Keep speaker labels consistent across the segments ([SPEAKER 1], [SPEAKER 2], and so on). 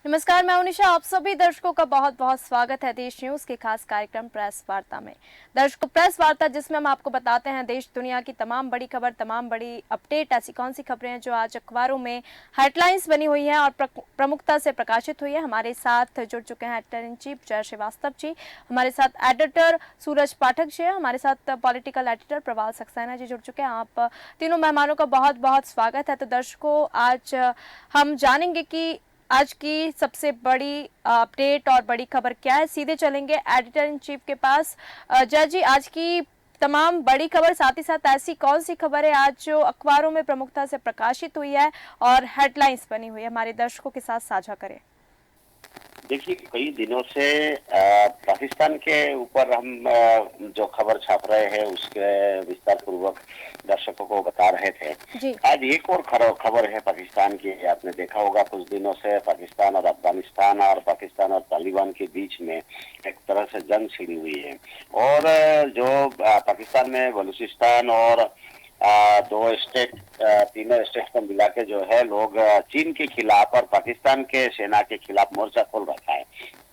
[SPEAKER 1] नमस्कार, मैं उनिशा। आप सभी दर्शकों का बहुत बहुत स्वागत है देश न्यूज के खास कार्यक्रम प्रेस वार्ता में। दर्शकों, प्रेस वार्ता जिसमें हम आपको बताते हैं देश दुनिया की तमाम बड़ी खबर, तमाम बड़ी अपडेट, ऐसी कौन सी खबरें हैं जो आज अखबारों में हेडलाइंस बनी हुई हैं और प्रमुखता से प्रकाशित हुई है। हमारे साथ जुड़ चुके हैं एडिटर इन चीफ जय श्रीवास्तव जी, हमारे साथ एडिटर सूरज पाठक जी, हमारे साथ पॉलिटिकल एडिटर प्रवाल सक्सेना जी जुड़ चुके हैं। आप तीनों मेहमानों का बहुत बहुत स्वागत है। तो दर्शकों, आज हम जानेंगे कि आज की सबसे बड़ी अपडेट और बड़ी खबर क्या है। सीधे चलेंगे एडिटर इन चीफ के पास। जय जी, आज की तमाम बड़ी खबर, साथ ही साथ ऐसी कौन सी खबर है आज जो अखबारों में प्रमुखता से प्रकाशित हुई है और हेडलाइंस बनी हुई है, हमारे दर्शकों के साथ साझा करें।
[SPEAKER 2] देखिए, कई दिनों से पाकिस्तान के ऊपर हम जो खबर छाप रहे हैं उसके विस्तार पूर्वक दर्शकों को बता रहे थे।
[SPEAKER 1] जी।
[SPEAKER 2] आज एक और खबर है पाकिस्तान की। आपने देखा होगा कुछ दिनों से पाकिस्तान और अफगानिस्तान और पाकिस्तान और तालिबान के बीच में एक तरह से जंग छिड़ी हुई है। और जो पाकिस्तान में बलूचिस्तान और दो स्टेट, तीनों स्टेट को मिला के जो है लोग चीन के खिलाफ और पाकिस्तान के सेना के खिलाफ मोर्चा खोल रखा है।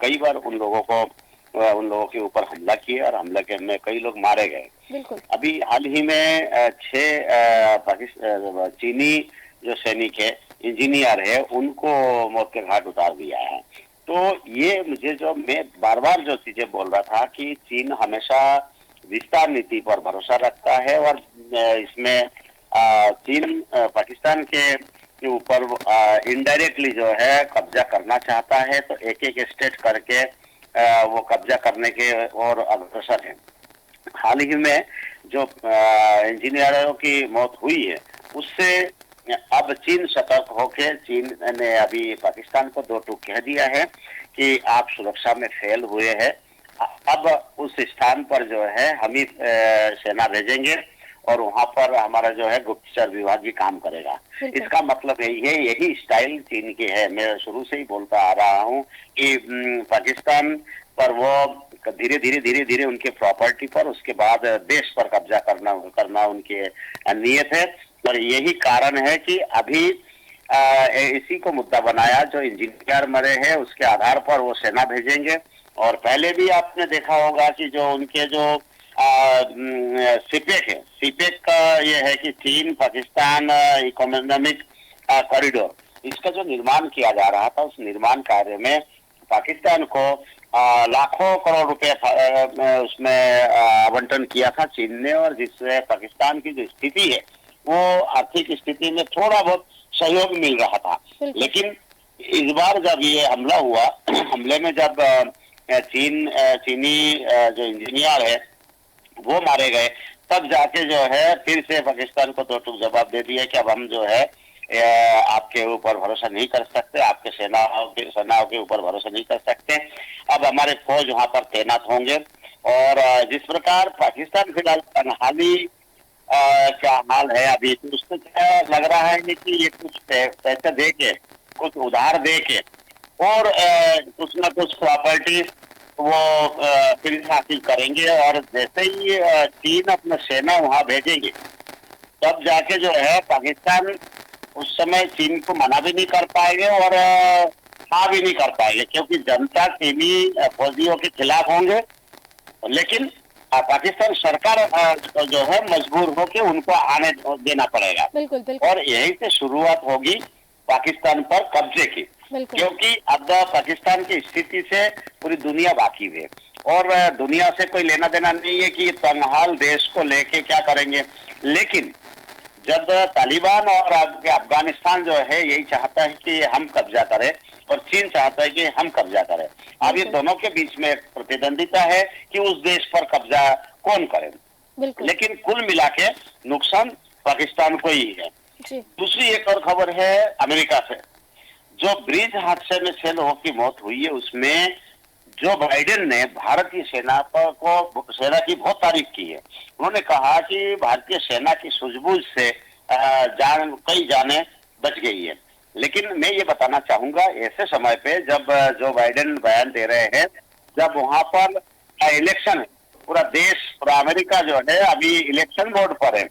[SPEAKER 2] कई बार उन लोगों के ऊपर हमला किए और हमले के में कई लोग मारे गए।
[SPEAKER 1] बिल्कुल।
[SPEAKER 2] अभी हाल ही में 6 चीनी जो सैनिक है, इंजीनियर है, उनको मौत के घाट उतार दिया है। तो ये मैं बार बार जो चीजें बोल रहा था कि चीन हमेशा विस्तार नीति पर भरोसा रखता है और इसमें चीन पाकिस्तान के ऊपर इनडायरेक्टली जो है कब्जा करना चाहता है। तो एक एक स्टेट करके वो कब्जा करने के और अग्रसर है। हाल ही में जो इंजीनियरों की मौत हुई है उससे अब चीन सतर्क होकर चीन ने अभी पाकिस्तान को दो टूक कह दिया है कि आप सुरक्षा में फेल हुए हैं। अब उस स्थान पर जो है हम ही सेना भेजेंगे और वहां पर हमारा जो है गुप्तचर विभाग ही काम करेगा। इसका मतलब है यही स्टाइल चीन की है। मैं शुरू से ही बोलता आ रहा हूं कि पाकिस्तान पर वो धीरे धीरे उनके प्रॉपर्टी पर, उसके बाद देश पर कब्जा करना उनके नियत है। और यही कारण है कि अभी इसी को मुद्दा बनाया, जो इंजीनियर मरे हैं उसके आधार पर वो सेना भेजेंगे। और पहले भी आपने देखा होगा कि जो उनके जो सीपेक है, सीपेक का ये है कि चीन पाकिस्तान इकोनॉमिक कॉरिडोर, इसका जो निर्माण किया जा रहा था, उस निर्माण कार्य में पाकिस्तान को लाखों करोड़ रुपए उसमें आवंटन किया था चीन ने। और जिससे पाकिस्तान की जो स्थिति है वो आर्थिक स्थिति में थोड़ा बहुत सहयोग मिल रहा था। लेकिन इस बार जब ये हमला हुआ, हमले में जब चीनी जो इंजीनियर है वो मारे गए, तब जाके जो है फिर से पाकिस्तान को दो टूक जवाब दे दिया कि अब हम जो है आपके ऊपर भरोसा नहीं कर सकते, आपके सेनाओं के ऊपर भरोसा नहीं कर सकते। अब हमारे फौज वहां पर तैनात होंगे। और जिस प्रकार पाकिस्तान फिलहाल तनहाली क्या हाल है अभी, तो उससे क्या लग रहा है कि ये कुछ पैसे दे के, कुछ उधार दे के और कुछ न कुछ प्रॉपर्टी वो फिर हासिल करेंगे। और जैसे ही चीन अपना सेना वहां भेजेंगे तब जाके जो है पाकिस्तान उस समय चीन को मना भी नहीं कर पाएंगे और हाँ भी नहीं कर पाएंगे, क्योंकि जनता चीनी फौजियों के खिलाफ होंगे। लेकिन पाकिस्तान सरकार जो है मजबूर होकर उनको आने देना पड़ेगा।
[SPEAKER 1] बिल्कुल, बिल्कुल।
[SPEAKER 2] और यहीं से शुरुआत होगी पाकिस्तान पर कब्जे की, क्योंकि अब पाकिस्तान की स्थिति से पूरी दुनिया वाकिफ है और दुनिया से कोई लेना देना नहीं है कि तंगहाल देश को लेके क्या करेंगे। लेकिन जब तालिबान और अफगानिस्तान जो है यही चाहता है कि हम कब्जा करें और चीन चाहता है कि हम कब्जा करें, अब ये दोनों के बीच में प्रतिद्वंदिता है कि उस देश पर कब्जा कौन करे। लेकिन कुल मिला के नुकसान पाकिस्तान को ही है। दूसरी एक और खबर है अमेरिका से। जो ब्रिज हादसे में 6 लोगों की मौत हुई है उसमें जो बाइडेन ने भारतीय सेना की बहुत तारीफ की है। उन्होंने कहा कि भारतीय सेना की सूझबूझ से कई जानें बच गई है। लेकिन मैं ये बताना चाहूंगा, ऐसे समय पे जब जो बाइडेन बयान दे रहे हैं, जब वहां पर इलेक्शन है, पूरा देश, पूरा अमेरिका जो है अभी इलेक्शन मोड पर है।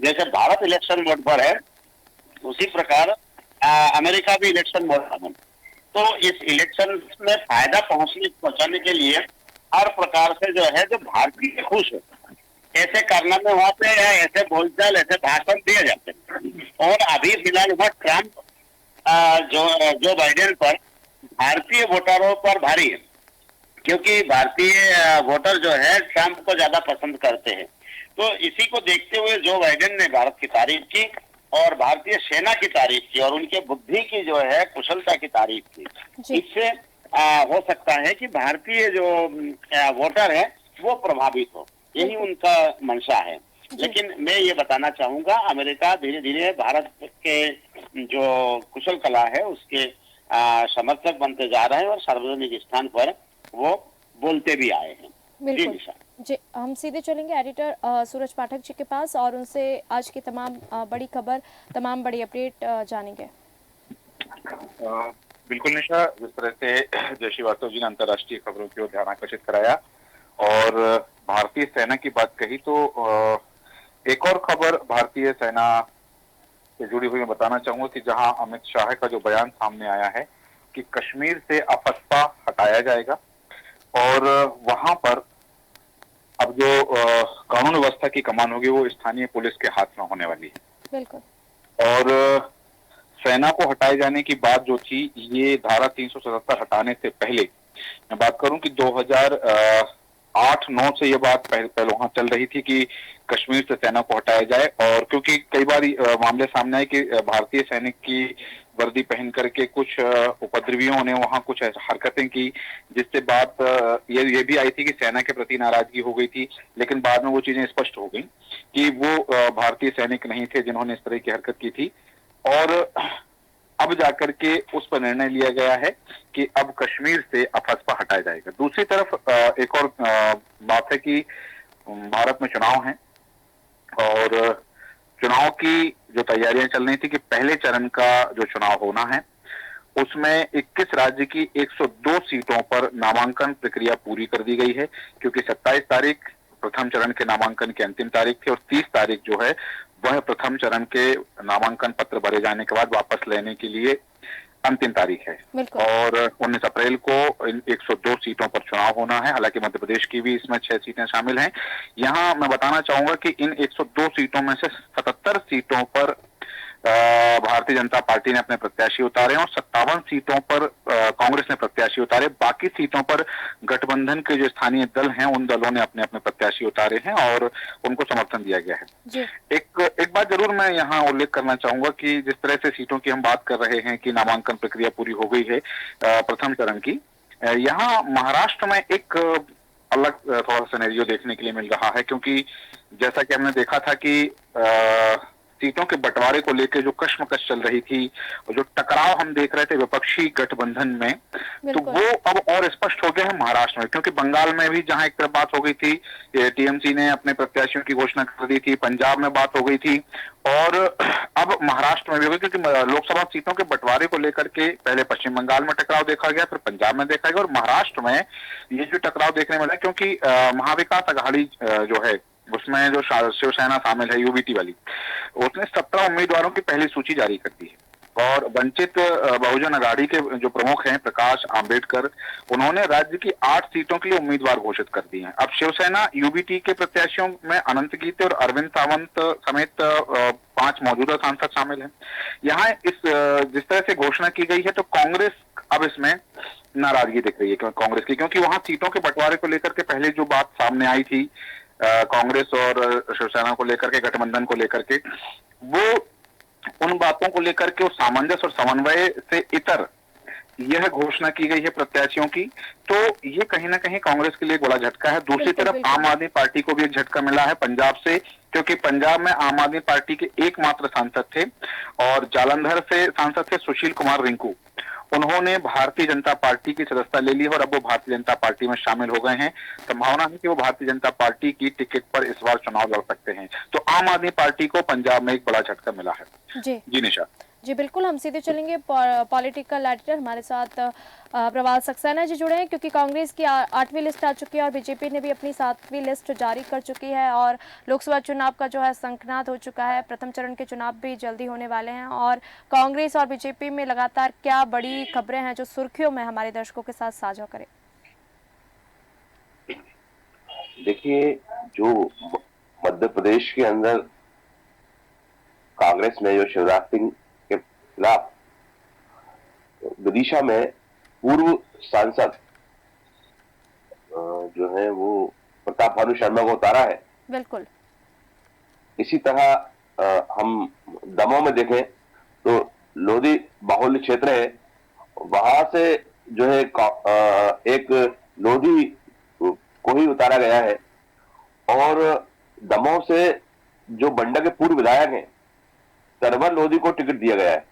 [SPEAKER 2] जैसे भारत इलेक्शन मोड पर है उसी प्रकार अमेरिका भी इलेक्शन मोड पर है। तो इस इलेक्शन में फायदा पहुंचाने के लिए हर प्रकार से जो है जो भारतीय खुश है ऐसे करना में वहां पे या ऐसे बोलचाल ऐसे भाषण दिए जाते हैं। और अभी फिलहाल वह ट्रंप जो बाइडेन पर भारतीय वोटरों पर भारी है, क्योंकि भारतीय वोटर जो है ट्रंप को ज्यादा पसंद करते हैं। तो इसी को देखते हुए जो बाइडेन ने भारत की तारीफ की और भारतीय सेना की तारीफ की और उनके बुद्धि की जो है कुशलता की तारीफ की, इससे हो सकता है कि भारतीय जो वोटर है वो प्रभावित हो, यही उनका मंशा है। लेकिन मैं ये बताना चाहूंगा, अमेरिका धीरे धीरे भारत के जो कुशल कला है उसके समर्थक बनते जा रहे हैं और सार्वजनिक स्थान पर वो बोलते भी आए हैं।
[SPEAKER 1] बिल्कुल जी, हम सीधे चलेंगे एडिटर सूरज पाठक जी के पास और उनसे आज की तमाम बड़ी खबर, तमाम बड़ी अपडेट जानेंगे।
[SPEAKER 3] बिल्कुल निशा, जिस तरह से जय श्रीवास्तव जी ने अंतर्राष्ट्रीय खबरों की ओर ध्यान आकर्षित कराया और भारतीय सेना की बात कही, तो एक और खबर भारतीय सेना से जुड़ी हुई मैं बताना चाहूंगा कि जहां अमित शाह का जो बयान सामने आया है कि कश्मीर से अफस्पा हटाया जाएगा और वहां पर अब जो कानून व्यवस्था की कमान होगी वो स्थानीय पुलिस के हाथ में होने वाली है। बिल्कुल। और सेना को हटाए जाने की बात जो थी, ये धारा 377 हटाने से पहले मैं बात करूं कि 2008-9 से ये बात पहले वहां चल रही थी कि कश्मीर से सेना को हटाया जाए। और क्योंकि कई बार मामले सामने आए कि भारतीय सैनिक की वर्दी पहन करके कुछ उपद्रवियों ने वहां कुछ हरकतें की, जिससे बात ये भी आई थी कि सेना के प्रति नाराजगी हो गई थी। लेकिन बाद में वो चीजें स्पष्ट हो गई कि वो भारतीय सैनिक नहीं थे जिन्होंने इस तरह की हरकत की थी। और अब जाकर के उस पर निर्णय लिया गया है कि अब कश्मीर से अफस्पा हटाया जाएगा। दूसरी तरफ एक और बात है कि भारत में चुनाव हैं और चुनाव की जो तैयारियां चल रही थी कि पहले चरण का जो चुनाव होना है उसमें 21 राज्य की 102 सीटों पर नामांकन प्रक्रिया पूरी कर दी गई है, क्योंकि 27 तारीख प्रथम चरण के नामांकन की अंतिम तारीख थी और 30 तारीख जो है वह प्रथम चरण के नामांकन पत्र भरे जाने के बाद वापस लेने के लिए अंतिम तारीख है। और 19 अप्रैल को इन 102 सीटों पर चुनाव होना है। हालांकि मध्य प्रदेश की भी इसमें 6 सीटें शामिल हैं। यहां मैं बताना चाहूंगा कि इन 102 सीटों में से 77 सीटों पर भारतीय जनता पार्टी ने अपने प्रत्याशी उतारे और 57 सीटों पर कांग्रेस ने प्रत्याशी उतारे। बाकी सीटों पर गठबंधन के जो स्थानीय दल हैं उन दलों ने अपने अपने प्रत्याशी उतारे हैं और उनको समर्थन दिया गया है। एक बात जरूर मैं यहाँ उल्लेख करना चाहूंगा कि जिस तरह से सीटों की हम बात कर रहे हैं कि नामांकन प्रक्रिया पूरी हो गई है प्रथम चरण की, यहाँ महाराष्ट्र में एक अलग थोड़ा सा सिनेरियो देखने के लिए मिल रहा है, क्योंकि जैसा कि हमने देखा था कि सीटों के बंटवारे को लेकर जो कश्मकश चल रही थी और जो टकराव हम देख रहे थे विपक्षी गठबंधन में, तो वो अब और स्पष्ट हो गया है महाराष्ट्र में। क्योंकि बंगाल में भी जहां एक तरफ बात हो गई थी, टीएमसी ने अपने प्रत्याशियों की घोषणा कर दी थी, पंजाब में बात हो गई थी और अब महाराष्ट्र में भी होगी, क्योंकि लोकसभा सीटों के बंटवारे को लेकर के पहले पश्चिम बंगाल में टकराव देखा गया, फिर पंजाब में देखा गया और महाराष्ट्र में ये जो टकराव देखने मिला, क्योंकि महाविकास अघाड़ी जो है उसमें जो शिवसेना शामिल है यूबीटी वाली, उसने 17 उम्मीदवारों की पहली सूची जारी कर दी है और वंचित बहुजन अघाड़ी के जो प्रमुख हैं प्रकाश आंबेडकर, उन्होंने राज्य की 8 सीटों के लिए उम्मीदवार घोषित कर दिए हैं। अब शिवसेना यूबीटी के प्रत्याशियों में अनंत गीते और अरविंद सावंत समेत 5 मौजूदा सांसद शामिल हैं। यहाँ जिस तरह से घोषणा की गई है तो कांग्रेस अब इसमें नाराजगी दिख रही है कांग्रेस की, क्योंकि वहां सीटों के बंटवारे को लेकर के पहले जो बात सामने आई थी कांग्रेस और शिवसेना को लेकर के, गठबंधन को लेकर के, वो उन बातों को लेकर के उस सामंजस्य और समन्वय से इतर यह घोषणा की गई है प्रत्याशियों की, तो ये कहीं ना कहीं कांग्रेस के लिए बड़ा झटका है। दूसरी तरफ आम आदमी पार्टी को भी एक झटका मिला है पंजाब से, क्योंकि पंजाब में आम आदमी पार्टी के एकमात्र सांसद थे और जालंधर से सांसद थे सुशील कुमार रिंकू, उन्होंने भारतीय जनता पार्टी की सदस्यता ले ली और अब वो भारतीय जनता पार्टी में शामिल हो गए हैं। संभावना है कि वो भारतीय जनता पार्टी की टिकट पर इस बार चुनाव लड़ सकते हैं। तो आम आदमी पार्टी को पंजाब में एक बड़ा झटका मिला है। जी निशा।
[SPEAKER 1] जी बिल्कुल, हम सीधे चलेंगे पॉलिटिकल एडिटर हमारे साथ प्रवाल सक्सेना जी जुड़े हैं, क्योंकि कांग्रेस की 8वीं लिस्ट आ चुकी है और बीजेपी ने भी अपनी 7वीं लिस्ट जारी कर चुकी है और लोकसभा चुनाव का जो है शंखनाद हो चुका है। प्रथम चरण के चुनाव भी जल्दी होने वाले हैं और कांग्रेस और बीजेपी में लगातार क्या बड़ी खबरें हैं जो सुर्खियों में हमारे दर्शकों के साथ साझा करें।
[SPEAKER 4] देखिए, जो मध्य प्रदेश के अंदर कांग्रेस ने जो शिवराज सिंह के खिलाफ विदिशा में पूर्व सांसद जो है वो प्रताप भानु शर्मा को उतारा है,
[SPEAKER 1] बिल्कुल
[SPEAKER 4] इसी तरह हम दमोह में देखें तो लोधी बाहुल्य क्षेत्र है, वहां से जो है एक लोधी को ही उतारा गया है और दमोह से जो बंडा के पूर्व विधायक हैं सरवर लोधी को टिकट दिया गया है।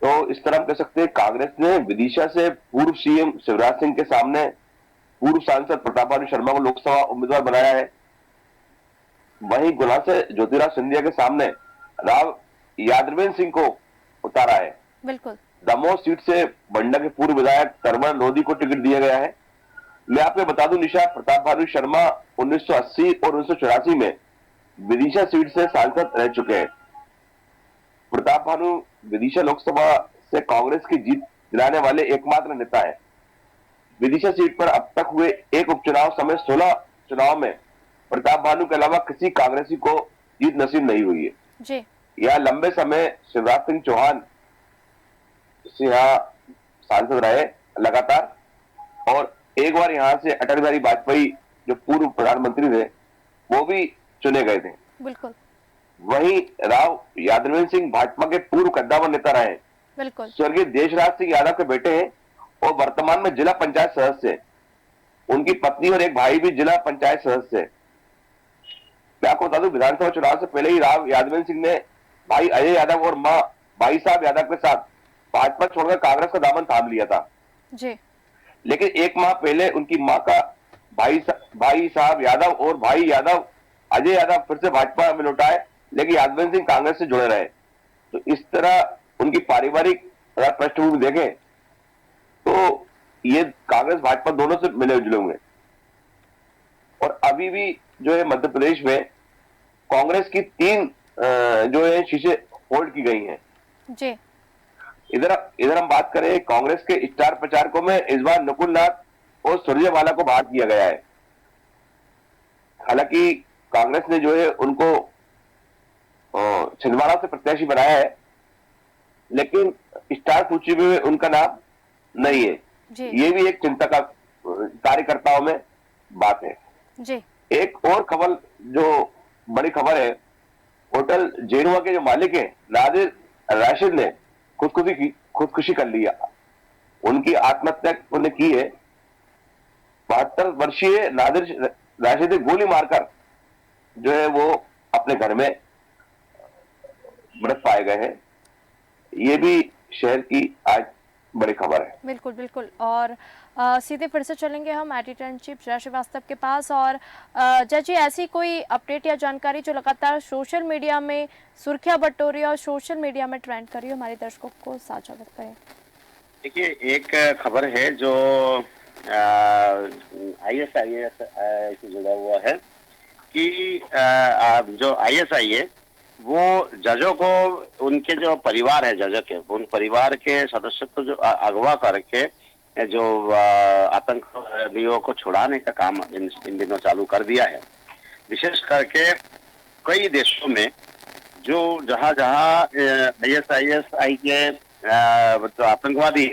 [SPEAKER 4] तो इस तरह हम कह सकते हैं कांग्रेस ने विदिशा से पूर्व सीएम शिवराज सिंह के सामने पूर्व सांसद प्रताप भानु शर्मा को लोकसभा उम्मीदवार बनाया है। वहीं गुना से ज्योतिराज सिंधिया के सामने राव यादवेंद्र सिंह को उतारा है।
[SPEAKER 1] बिल्कुल
[SPEAKER 4] दमोह सीट से बंडा के पूर्व विधायक सरवर लोधी को टिकट दिया गया है। मैं आपको बता दूं निशा, प्रताप भानु शर्मा 1980 और 1984 में विदिशा सीट से सांसद रह चुके हैं। प्रताप भानु विदिशा लोकसभा से कांग्रेस की जीत दिलाने वाले एकमात्र नेता है। विदिशा सीट पर अब तक हुए एक उपचुनाव समेत 16 चुनाव में प्रताप भानु के अलावा किसी कांग्रेसी को जीत नसीब नहीं हुई है
[SPEAKER 1] जी।
[SPEAKER 4] यह लंबे समय शिवराज सिंह चौहान से यहाँ सांसद रहे लगातार और एक बार यहाँ से अटल बिहारी वाजपेयी जो पूर्व प्रधानमंत्री थे वो भी चुने गए थे।
[SPEAKER 1] बिल्कुल
[SPEAKER 4] वहीं राव यादवेंद्र सिंह भाजपा के पूर्व कद्दावर नेता रहे।
[SPEAKER 1] बिल्कुल
[SPEAKER 4] स्वर्गीय देशराज सिंह यादव के बेटे हैं और वर्तमान में जिला पंचायत सदस्य है। उनकी पत्नी और एक भाई भी जिला पंचायत सदस्य है। मैं आपको बता दूं विधानसभा चुनाव से पहले ही राव यादवेंद्र सिंह ने भाई अजय यादव और मां भाई साहब यादव के साथ भाजपा छोड़कर कांग्रेस का दामन थाम लिया था
[SPEAKER 1] जी।
[SPEAKER 4] लेकिन एक माह पहले उनकी मां का भाई साहब यादव और भाई यादव अजय यादव फिर से भाजपा में लौटाए, लेकिन यादवेंद्र सिंह कांग्रेस से जुड़े रहे। तो इस तरह उनकी पारिवारिक अगर पृष्ठभूमि देखें तो ये कांग्रेस भाजपा दोनों से मिले जुले हुए। और अभी भी जो है मध्य प्रदेश में कांग्रेस की 3 जो है शीशे होल्ड की गई हैं
[SPEAKER 1] जी।
[SPEAKER 4] इधर हम बात करें कांग्रेस के स्टार प्रचारकों में इस बार नकुल नाथ और सुरजेवाला को बाहर किया गया है। हालांकि कांग्रेस ने जो है उनको छिंदवाड़ा से प्रत्याशी बनाया है, लेकिन स्टार सूची में उनका नाम नहीं है
[SPEAKER 1] जी।
[SPEAKER 4] ये भी एक चिंता का कार्यकर्ताओं में बात है
[SPEAKER 1] जी।
[SPEAKER 4] एक और खबर जो बड़ी खबर है, होटल जेनुआ के जो मालिक है नादिर राशिद ने खुदकुशी कर लिया। उनकी आत्महत्या उन्होंने की है। 72 वर्षीय नादिर राशिद गोली मारकर जो है वो अपने घर में मृत पाए गए हैं। ये भी शहर की आज बड़ी खबर है।
[SPEAKER 1] बिल्कुल बिल्कुल। और सीधे फिर से चलेंगे हम एडिटर इन चीफ जय श्रीवास्तव के पास। और जय जी, ऐसी कोई अपडेट या जानकारी जो लगातार सोशल मीडिया में सुर्खियां बटोरी और सोशल मीडिया में ट्रेंड कर रही हो, हमारे दर्शकों को साझा करें।
[SPEAKER 2] देखिए, एक खबर है जो ISIS से जुड़ा हुआ है कि जो ISI है वो जजों को, उनके जो परिवार है जजों के, उन परिवार के सदस्यों को जो अगवा करके जो आतंकवादियों को छुड़ाने का काम इन दिनों चालू कर दिया है। विशेष करके कई देशों में जो जहां ISI के जो आतंकवादी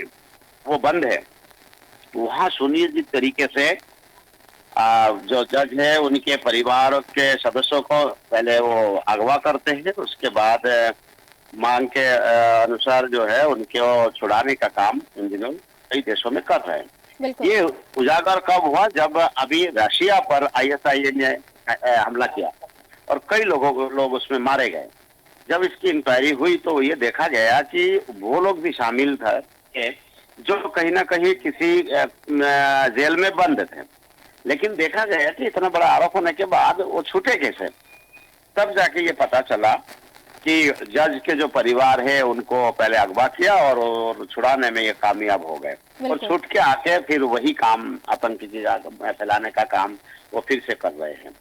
[SPEAKER 2] वो बंद है, वहां सुनिए जिस तरीके से जो जज है उनके परिवार के सदस्यों को पहले वो अगवा करते हैं, उसके बाद मांग के अनुसार जो है उनको छुड़ाने का काम इन दिनों कई देशों में कर रहे हैं। ये उजागर कब हुआ? जब अभी रशिया पर ISI ने हमला किया और कई लोग उसमें मारे गए। जब इसकी इंक्वायरी हुई तो ये देखा गया कि वो लोग भी शामिल थे जो कहीं ना कहीं किसी जेल में बंद थे, लेकिन देखा गया कि इतना बड़ा आरोप होने के बाद वो छूटे कैसे। तब जाके ये पता चला कि जज के जो परिवार है उनको पहले अगवा किया और छुड़ाने में ये कामयाब हो गए, और छूट के आके फिर वही काम आतंकी चीज फैलाने का काम वो फिर से कर रहे हैं।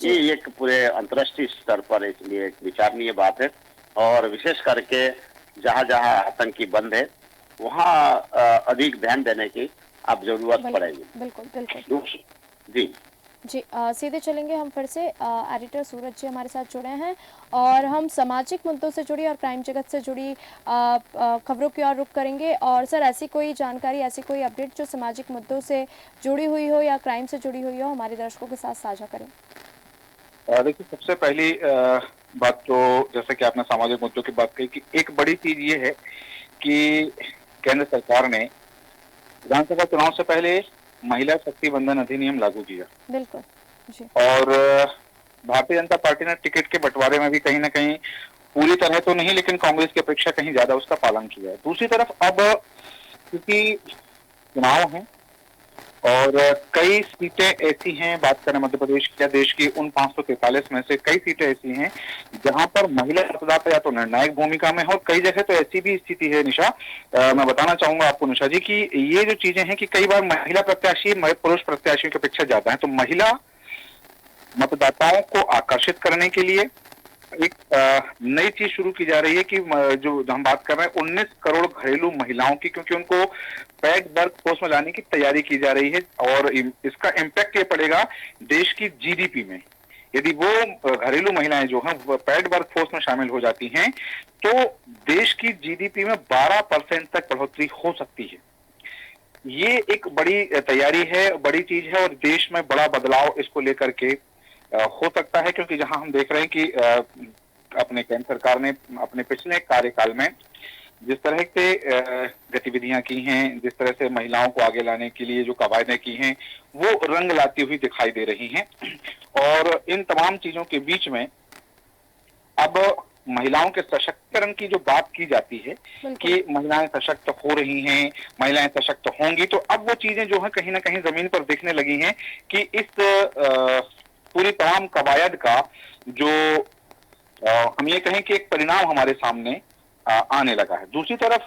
[SPEAKER 2] ये एक पूरे अंतर्राष्ट्रीय स्तर पर इसलिए एक विचारणीय बात है, और विशेष करके जहाँ जहाँ आतंकी बंद है वहाँ अधिक ध्यान देने की अब जरूरत पड़ेगी।
[SPEAKER 1] बिल्कुल बिल्कुल
[SPEAKER 2] जी
[SPEAKER 1] जी। सीधे चलेंगे हम फिर से। एडिटर सूरज जी हमारे साथ जुड़े हैं और हम सामाजिक मुद्दों से जुड़ी और क्राइम जगत से जुड़ी खबरों की ओर रुख करेंगे। और सर, ऐसी कोई जानकारी, ऐसी कोई अपडेट जो सामाजिक मुद्दों से जुड़ी हुई हो या क्राइम से जुड़ी हुई हो, हमारे दर्शकों के साथ साझा करें।
[SPEAKER 3] देखिए, सबसे पहली बात तो जैसे कि आपने सामाजिक मुद्दों की बात कही कि एक बड़ी चीज ये है कि केंद्र सरकार ने विधानसभा चुनाव से पहले महिला शक्ति बंधन अधिनियम लागू किया।
[SPEAKER 1] बिल्कुल जी।
[SPEAKER 3] और भारतीय जनता पार्टी ने टिकट के बंटवारे में भी कहीं ना कहीं, पूरी तरह तो नहीं लेकिन कांग्रेस की अपेक्षा कहीं ज्यादा उसका पालन किया है। दूसरी तरफ अब क्योंकि चुनाव है और कई सीटें ऐसी हैं, बात करें मध्य प्रदेश की या देश की उन 543 में से कई सीटें ऐसी हैं जहां पर महिला मतदाता या तो निर्णायक भूमिका में हो, और कई जगह तो ऐसी भी स्थिति है निशा, मैं बताना चाहूंगा आपको निशा जी कि ये जो चीजें हैं कि कई बार महिला प्रत्याशी पुरुष प्रत्याशियों की अपेक्षा ज्यादा है। तो महिला मतदाताओं को आकर्षित करने के लिए एक नई चीज शुरू की जा रही है कि जो हम बात कर रहे हैं 19 करोड़ घरेलू महिलाओं की, क्योंकि उनको पैड वर्क फोर्स में लाने की तैयारी की जा रही है और इसका इम्पैक्ट ये पड़ेगा देश की जीडीपी में। यदि वो घरेलू महिलाएं जो हैं पैड वर्क फोर्स में शामिल हो जाती हैं तो देश की जीडीपी में 12% तक बढ़ोतरी हो सकती है। ये एक बड़ी तैयारी है, बड़ी चीज है, और देश में बड़ा बदलाव इसको लेकर के हो सकता है, क्योंकि जहां हम देख रहे हैं कि अपने केंद्र सरकार ने अपने पिछले कार्यकाल में जिस तरह से गतिविधियां की हैं, जिस तरह से महिलाओं को आगे लाने के लिए जो कवायदें की हैं, वो रंग लाती हुई दिखाई दे रही हैं। और इन तमाम चीजों के बीच में अब महिलाओं के सशक्तिकरण की जो बात की जाती है कि महिलाएं सशक्त हो रही हैं, महिलाएं सशक्त होंगी, तो अब वो चीजें जो है कहीं ना कहीं जमीन पर दिखने लगी हैं कि इस पूरी तमाम कवायद का जो हम ये कहें कि एक परिणाम हमारे सामने आने लगा है। दूसरी तरफ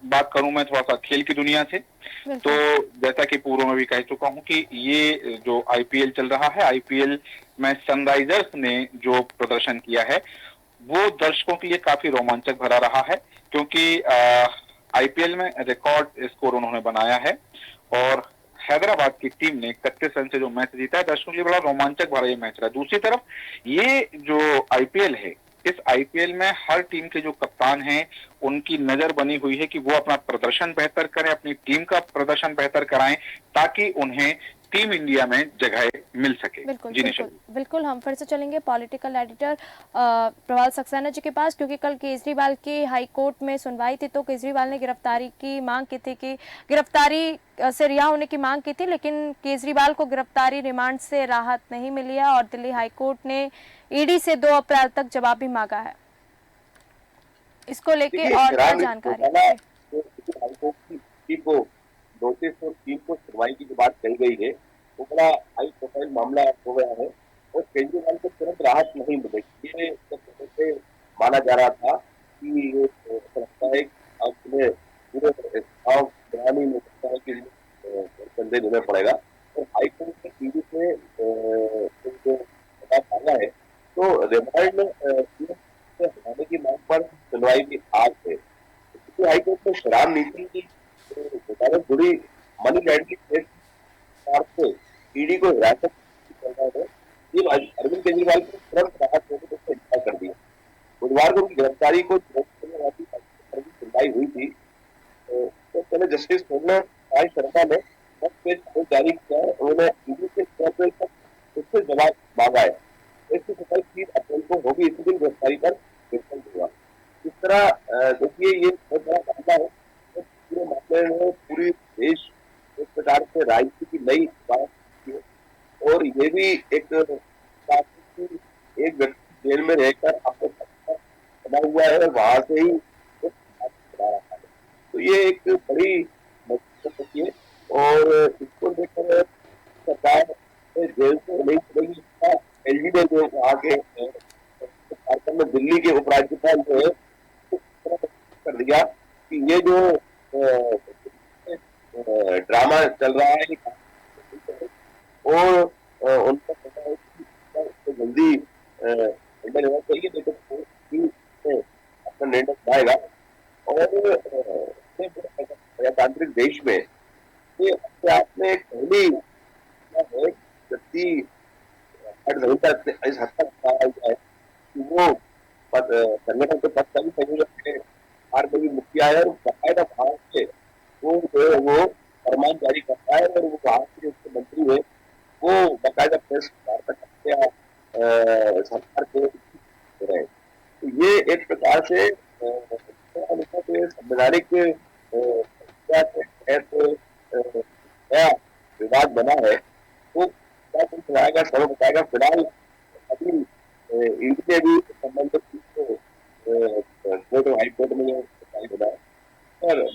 [SPEAKER 3] बात करूं मैं थोड़ा सा खेल की दुनिया से, तो जैसा कि पूर्व में भी कह चुका हूं कि ये जो आईपीएल चल रहा है, आईपीएल में सनराइजर्स ने जो प्रदर्शन किया है वो दर्शकों के लिए काफी रोमांचक भरा रहा है, क्योंकि आईपीएल में रिकॉर्ड स्कोर उन्होंने बनाया है और हैदराबाद की टीम ने 31 रन से जो मैच जीता है, दर्शकों के लिए बड़ा रोमांचक भरा ये मैच रहा। दूसरी तरफ ये जो आईपीएल है, इस आईपीएल में हर टीम के जो कप्तान हैं उनकी नजर बनी हुई है कि वो अपना प्रदर्शन बेहतर करें, अपनी टीम का प्रदर्शन बेहतर कराएं, ताकि उन्हें टीम इंडिया में जगह मिल सके।
[SPEAKER 1] बिल्कुल हम फिर से चलेंगे पॉलिटिकल एडिटर प्रवाल सक्सेना जी के पास, क्योंकि कल केजरीवाल की हाई कोर्ट में सुनवाई थी, तो केजरीवाल ने गिरफ्तारी की मांग की थी, कि गिरफ्तारी से रिहा होने की मांग की थी, लेकिन केजरीवाल को गिरफ्तारी रिमांड से राहत नहीं मिली है और दिल्ली हाई कोर्ट ने ईडी से 2 अप्रैल तक जवाब भी मांगा है। इसको लेके और क्या जानकारी?
[SPEAKER 4] नोटिस और टीम को सुनवाई की जो बात कही गई है वो बड़ा हाई प्रोफाइल मामला हो गया है और केजरीवाल को तुरंत राहत नहीं मिलेगी। ये माना जा रहा था कि ये लगता है अब तुम्हें पूरे बयानी में सकता है कि संदेह देना पड़ेगा, और हाईकोर्ट ने टीवी से जो मांगा है तो रिमांड हटाने की मांग पर सुनवाई की आज है। हाईकोर्ट ने शराब नीति की जुड़ी मनी लैंडरिंग से ईडी को हिरासत अरविंद केजरीवाल को तुरंत राहत देने से इनकार कर दिया। बुधवार को उनकी गिरफ्तारी को सुनवाई हुई थी, तो पहले जस्टिस पाल शर्मा ने जारी किया है। उन्होंने ईडी से 6 अप्रैल तक उससे जवाब मांगा है। इसकी सुनवाई 3 अप्रैल को होगी। इसी दिन गिरफ्तारी पर निर्णय हुआ। इस तरह देखिए ये बहुत बड़ा मामला है, पूरे मामले में पूरी देश एक प्रकार से राजनीति की नई बात है, और ये भी एक व्यक्ति जेल में रहकर अपने बना हुआ है और वहां से ही चला रहा है, तो ये एक बड़ी मजबूत होती है और इसको लेकर सरकार जेल से नहीं चलेगी। एलजी ने जो वहाँ के झारखंड में दिल्ली के उपराज्यपाल जो है कर दिया कि ये जो ड्रामा चल रहा है और उनको पता है कि जल्दी निर्णय लेना चाहिए, नहीं तो अपना निर्णय बनाएगा। और प्रजातांत्रिक देश में ये अपने आप में एक पहली है व्यक्ति इस हद तक पाया जाए कि वो संगठन के पद का भी संयोजक है, बाहर में भी मुखिया है और बाकायदा भारत से वो जो है वो फरमान जारी करता है और वो भारत के उसके मंत्री हुए वो बाकायदा प्रेस वार्ता करते हैं सरकार के रहे। तो ये एक प्रकार से संवैधानिक नया विवाद बना है। तो क्या कुछ बताएगा, सब बताएगा। फिलहाल अभी ईडी ने भी संबंधित कोर्ट और हाई कोर्ट में बना है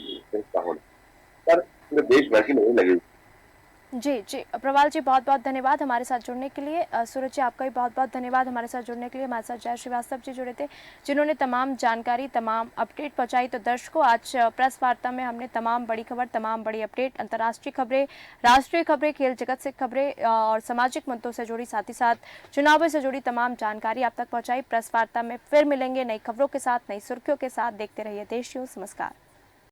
[SPEAKER 4] पर पूरे देश भर की नहीं लगी।
[SPEAKER 1] जी जी प्रवाल जी, बहुत बहुत धन्यवाद हमारे साथ जुड़ने के लिए। सूरज जी, आपका भी बहुत बहुत धन्यवाद हमारे साथ जुड़ने के लिए। हमारे साथ जय श्रीवास्तव जी जुड़े थे, जिन्होंने तमाम जानकारी, तमाम अपडेट पहुंचाई। तो दर्शकों, आज प्रेस वार्ता में हमने तमाम बड़ी खबर, तमाम बड़ी अपडेट, अंतर्राष्ट्रीय खबरें, राष्ट्रीय खबरें, खेल जगत से खबरें और सामाजिक मुद्दों से जुड़ी, साथ ही साथ चुनावों से जुड़ी तमाम जानकारी आप तक पहुँचाई। प्रेस वार्ता में फिर मिलेंगे नई खबरों के साथ, नई सुर्खियों के साथ। देखते रहिए देश न्यूज़। नमस्कार।